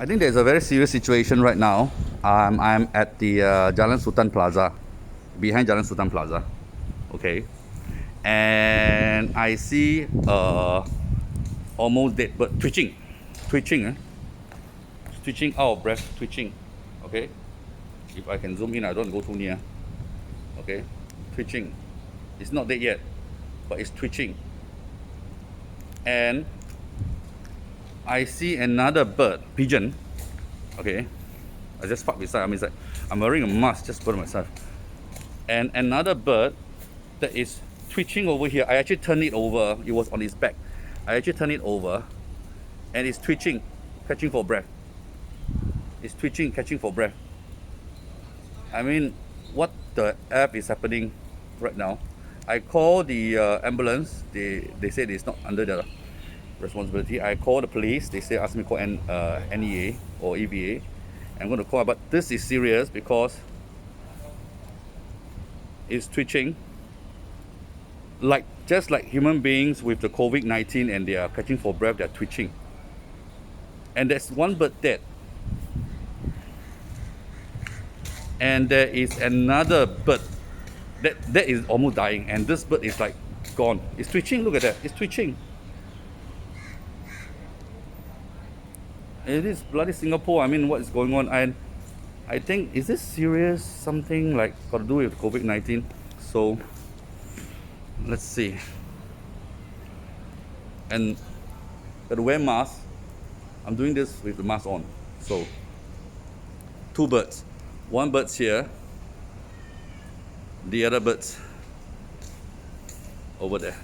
I think there's a very serious situation right now. I'm at the Jalan Sultan Plaza, behind Jalan Sultan Plaza. Okay, and I see almost dead bird twitching, twitching out of breath, twitching. Okay, if I can zoom in, I don't go too near. Okay, twitching. It's not dead yet, but it's twitching. And I see another bird, pigeon. Okay, I just parked beside. I'm wearing a mask just for myself. And another bird that is twitching over here. I actually turned it over. It was on its back. I actually turned it over, and it's twitching, catching for breath. It's twitching, catching for breath. I mean, what the F is happening right now? I call the ambulance. They said it's not under their responsibility. I call the police. They say ask me to call NEA or EVA. I'm going to call, but this is serious because it's twitching. Just like human beings with the COVID-19 and they are catching for breath, they're twitching. And there's one bird dead. And there is another bird that is almost dying, and this bird is like gone. It's twitching. Look at that. It's twitching. It is bloody Singapore. I mean, what is going on? And I think, is this serious? Something like got to do with COVID-19? So let's see. And got to wear mask. I'm doing this with the mask on. So two birds. One bird's here. The other bird's over there.